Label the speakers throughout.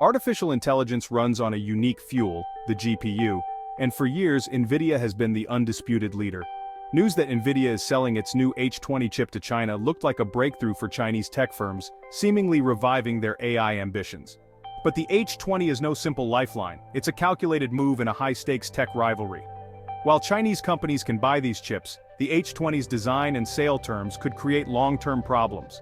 Speaker 1: Artificial intelligence runs on a unique fuel, the GPU, and for years Nvidia has been the undisputed leader. News that Nvidia is selling its new H20 chip to China looked like a breakthrough for Chinese tech firms, seemingly reviving their AI ambitions. But the H20 is no simple lifeline, it's a calculated move in a high-stakes tech rivalry. While Chinese companies can buy these chips, the H20's design and sale terms could create long-term problems.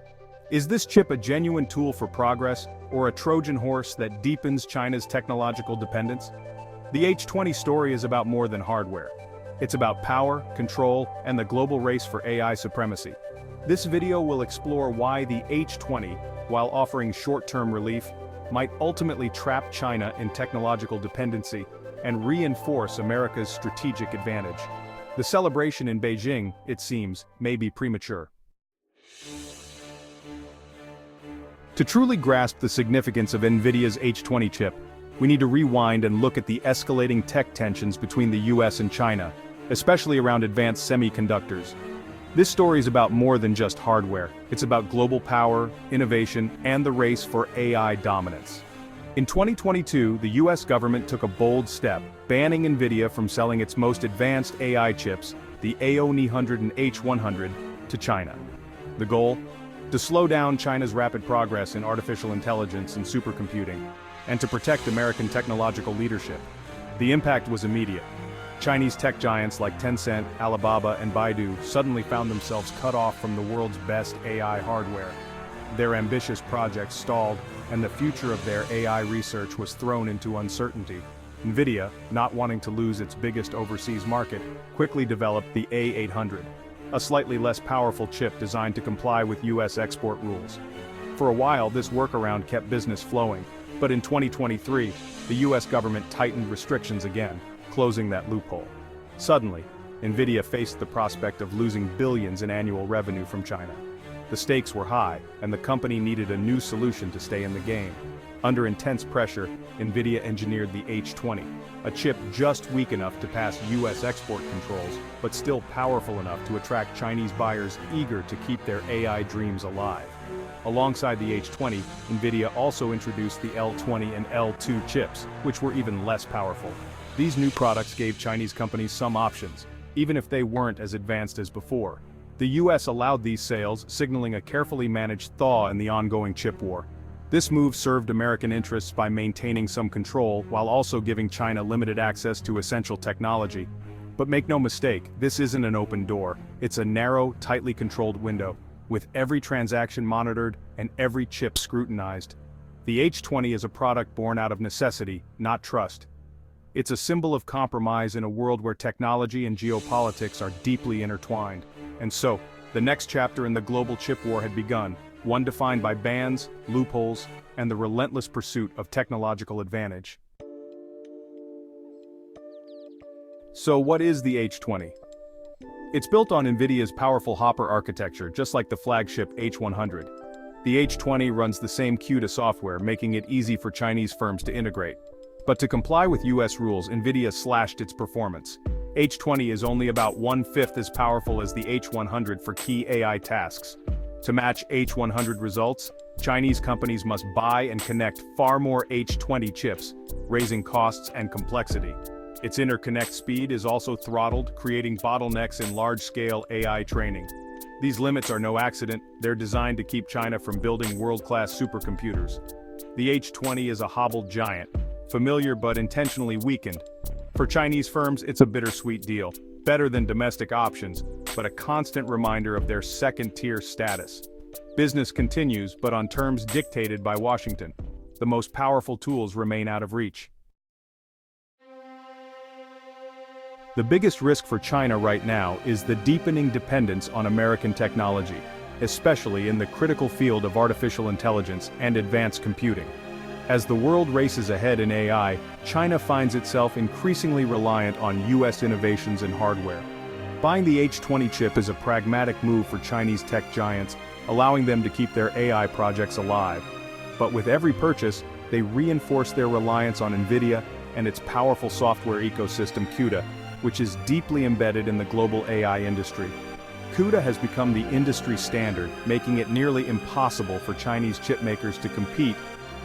Speaker 1: Is this chip a genuine tool for progress, or a Trojan horse that deepens China's technological dependence? The H20 story is about more than hardware. It's about power, control, and the global race for AI supremacy. This video will explore why the H20, while offering short-term relief, might ultimately trap China in technological dependency and reinforce America's strategic advantage. The celebration in Beijing, it seems, may be premature. To truly grasp the significance of Nvidia's H20 chip, we need to rewind and look at the escalating tech tensions between the US and China, especially around advanced semiconductors. This story is about more than just hardware. It's about global power, innovation, and the race for AI dominance. In 2022, the US government took a bold step, banning Nvidia from selling its most advanced AI chips, the H20 and H100, to China. The goal? To slow down China's rapid progress in artificial intelligence and supercomputing, and to protect American technological leadership. The impact was immediate. Chinese tech giants like Tencent, Alibaba, and Baidu suddenly found themselves cut off from the world's best AI hardware. Their ambitious projects stalled, and the future of their AI research was thrown into uncertainty. Nvidia, not wanting to lose its biggest overseas market, quickly developed the A800, a slightly less powerful chip designed to comply with US export rules. For a while, this workaround kept business flowing, but in 2023, the US government tightened restrictions again, closing that loophole. Suddenly, Nvidia faced the prospect of losing billions in annual revenue from China. The stakes were high, and the company needed a new solution to stay in the game. Under intense pressure, Nvidia engineered the H20, a chip just weak enough to pass US export controls, but still powerful enough to attract Chinese buyers eager to keep their AI dreams alive. Alongside the H20, Nvidia also introduced the L20 and L2 chips, which were even less powerful. These new products gave Chinese companies some options, even if they weren't as advanced as before. The US allowed these sales, signaling a carefully managed thaw in the ongoing chip war. This move served American interests by maintaining some control while also giving China limited access to essential technology. But make no mistake, this isn't an open door. It's a narrow, tightly controlled window, with every transaction monitored and every chip scrutinized. The H20 is a product born out of necessity, not trust. It's a symbol of compromise in a world where technology and geopolitics are deeply intertwined. And so, the next chapter in the global chip war had begun, one defined by bans, loopholes, and the relentless pursuit of technological advantage. So what is the H20? It's built on Nvidia's powerful Hopper architecture, just like the flagship H100. The H20 runs the same CUDA software, making it easy for Chinese firms to integrate. But to comply with US rules, Nvidia slashed its performance. H20 is only about 1/5 as powerful as the H100 for key AI tasks. To match H100 results, Chinese companies must buy and connect far more H20 chips, raising costs and complexity. Its interconnect speed is also throttled, creating bottlenecks in large-scale AI training. These limits are no accident, they're designed to keep China from building world-class supercomputers. The H20 is a hobbled giant, familiar but intentionally weakened. For Chinese firms, it's a bittersweet deal, better than domestic options, but a constant reminder of their second-tier status. Business continues, but on terms dictated by Washington. The most powerful tools remain out of reach. The biggest risk for China right now is the deepening dependence on American technology, especially in the critical field of artificial intelligence and advanced computing. As the world races ahead in AI, China finds itself increasingly reliant on US innovations in hardware. Buying the H20 chip is a pragmatic move for Chinese tech giants, allowing them to keep their AI projects alive. But with every purchase, they reinforce their reliance on Nvidia and its powerful software ecosystem CUDA, which is deeply embedded in the global AI industry. CUDA has become the industry standard, making it nearly impossible for Chinese chipmakers to compete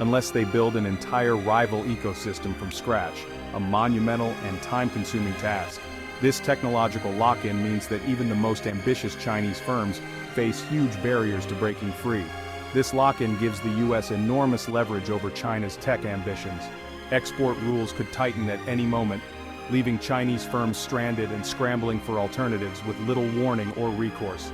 Speaker 1: unless they build an entire rival ecosystem from scratch, a monumental and time-consuming task. This technological lock-in means that even the most ambitious Chinese firms face huge barriers to breaking free. This lock-in gives the US enormous leverage over China's tech ambitions. Export rules could tighten at any moment, leaving Chinese firms stranded and scrambling for alternatives with little warning or recourse.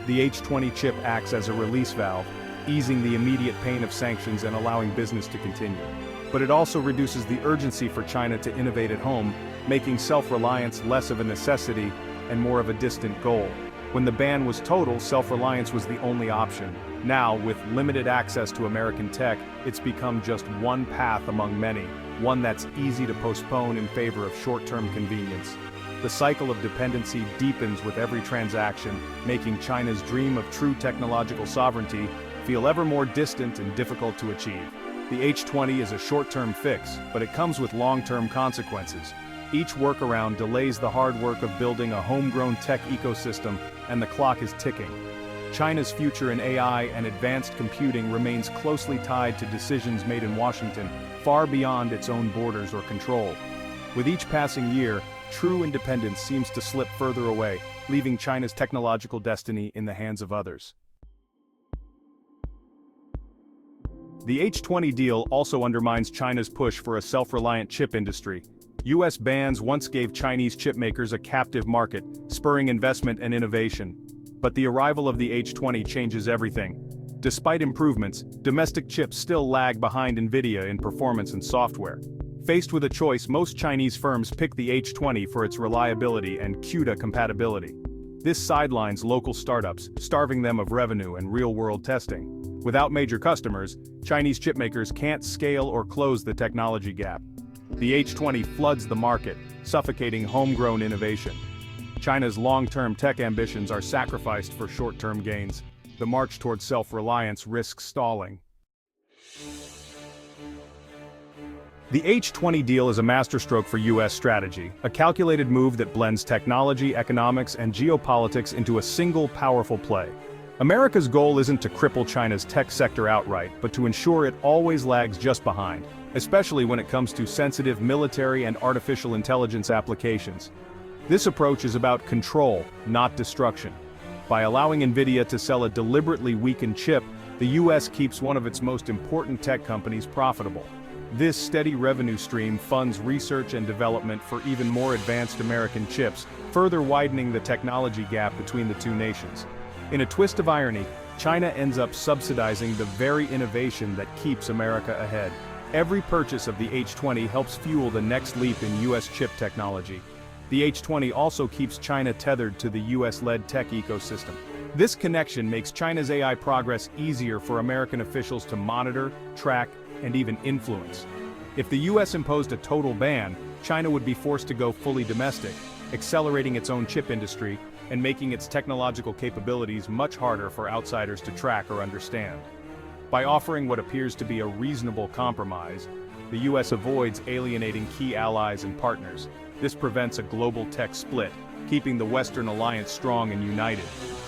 Speaker 1: The H20 chip acts as a release valve, easing the immediate pain of sanctions and allowing business to continue. But it also reduces the urgency for China to innovate at home, making self-reliance less of a necessity and more of a distant goal. When the ban was total, self-reliance was the only option. Now, with limited access to American tech, it's become just one path among many, one that's easy to postpone in favor of short-term convenience. The cycle of dependency deepens with every transaction, making China's dream of true technological sovereignty feel ever more distant and difficult to achieve. The H20 is a short-term fix, but it comes with long-term consequences. Each workaround delays the hard work of building a homegrown tech ecosystem, and the clock is ticking. China's future in AI and advanced computing remains closely tied to decisions made in Washington, far beyond its own borders or control. With each passing year, true independence seems to slip further away, leaving China's technological destiny in the hands of others. The H20 deal also undermines China's push for a self-reliant chip industry. US bans once gave Chinese chipmakers a captive market, spurring investment and innovation. But the arrival of the H20 changes everything. Despite improvements, domestic chips still lag behind Nvidia in performance and software. Faced with a choice, most Chinese firms pick the H20 for its reliability and CUDA compatibility. This sidelines local startups, starving them of revenue and real-world testing. Without major customers, Chinese chipmakers can't scale or close the technology gap. The H20 floods the market, suffocating homegrown innovation. China's long-term tech ambitions are sacrificed for short-term gains. The march toward self-reliance risks stalling. The H20 deal is a masterstroke for US strategy, a calculated move that blends technology, economics, and geopolitics into a single powerful play. America's goal isn't to cripple China's tech sector outright, but to ensure it always lags just behind, especially when it comes to sensitive military and artificial intelligence applications. This approach is about control, not destruction. By allowing Nvidia to sell a deliberately weakened chip, the US keeps one of its most important tech companies profitable. This steady revenue stream funds research and development for even more advanced American chips, further widening the technology gap between the two nations. In a twist of irony, China ends up subsidizing the very innovation that keeps America ahead. Every purchase of the H20 helps fuel the next leap in US chip technology. The H20 also keeps China tethered to the US-led tech ecosystem. This connection makes China's AI progress easier for American officials to monitor, track, and even influence. If the US imposed a total ban, China would be forced to go fully domestic, accelerating its own chip industry and making its technological capabilities much harder for outsiders to track or understand. By offering what appears to be a reasonable compromise, the US avoids alienating key allies and partners. This prevents a global tech split, keeping the Western alliance strong and united.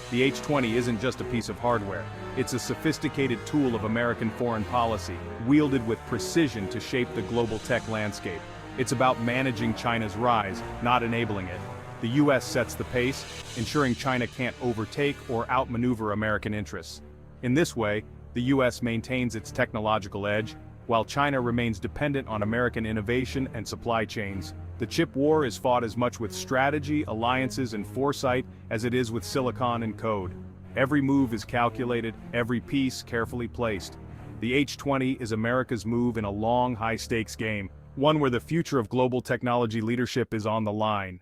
Speaker 1: The H20 isn't just a piece of hardware. It's a sophisticated tool of American foreign policy, wielded with precision to shape the global tech landscape. It's about managing China's rise, not enabling it. The US sets the pace, ensuring China can't overtake or outmaneuver American interests. In this way, the US maintains its technological edge, while China remains dependent on American innovation and supply chains. The chip war is fought as much with strategy, alliances, and foresight as it is with silicon and code. Every move is calculated, every piece carefully placed. The H20 is America's move in a long, high-stakes game, one where the future of global technology leadership is on the line.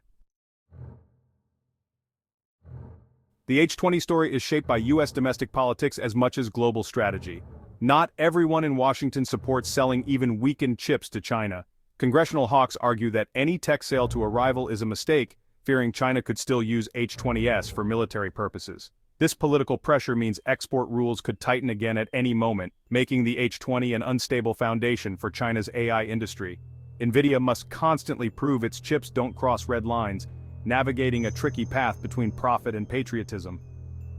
Speaker 1: The H20 story is shaped by US domestic politics as much as global strategy. Not everyone in Washington supports selling even weakened chips to China. Congressional hawks argue that any tech sale to a rival is a mistake, fearing China could still use H20s for military purposes. This political pressure means export rules could tighten again at any moment, making the H20 an unstable foundation for China's AI industry. Nvidia must constantly prove its chips don't cross red lines, navigating a tricky path between profit and patriotism.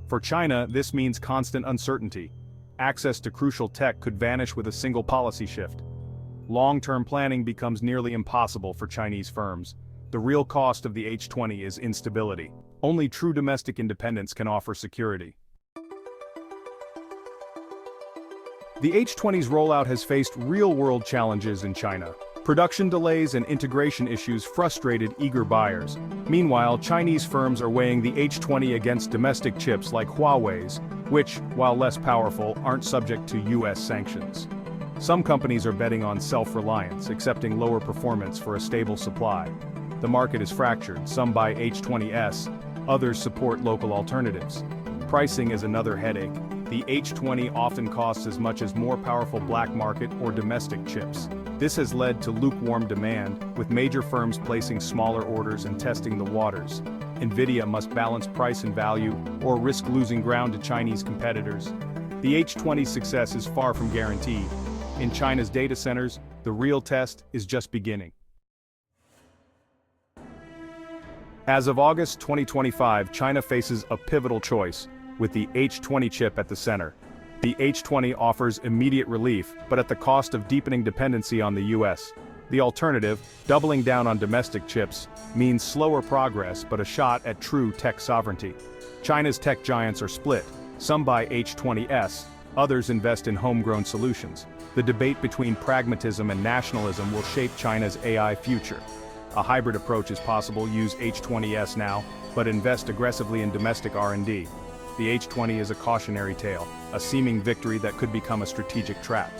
Speaker 1: For China, this means constant uncertainty. access to crucial tech could vanish with a single policy shift. Long-term planning becomes nearly impossible for Chinese firms. The real cost of the H20 is instability. Only true domestic independence can offer security. The H20's rollout has faced real-world challenges in China. Production delays and integration issues frustrated eager buyers. Meanwhile, Chinese firms are weighing the H20 against domestic chips like Huawei's, which, while less powerful, aren't subject to US sanctions. Some companies are betting on self-reliance, accepting lower performance for a stable supply. The market is fractured, some buy H20s, others support local alternatives. Pricing is another headache. The H20 often costs as much as more powerful black market or domestic chips. This has led to lukewarm demand, with major firms placing smaller orders and testing the waters. Nvidia must balance price and value, or risk losing ground to Chinese competitors. The H20's success is far from guaranteed. In China's data centers, the real test is just beginning. As of August 2025, China faces a pivotal choice, with the H20 chip at the center. The H20 offers immediate relief, but at the cost of deepening dependency on the US. The alternative, doubling down on domestic chips, means slower progress but a shot at true tech sovereignty. China's tech giants are split. Some buy H20s, others invest in homegrown solutions. The debate between pragmatism and nationalism will shape China's AI future. A hybrid approach is possible: use H20s now, but invest aggressively in domestic R&D. The H20 is a cautionary tale, a seeming victory that could become a strategic trap.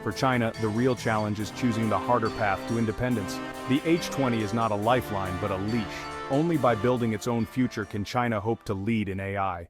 Speaker 1: For China, the real challenge is choosing the harder path to independence. The H20 is not a lifeline but a leash. Only by building its own future can China hope to lead in AI.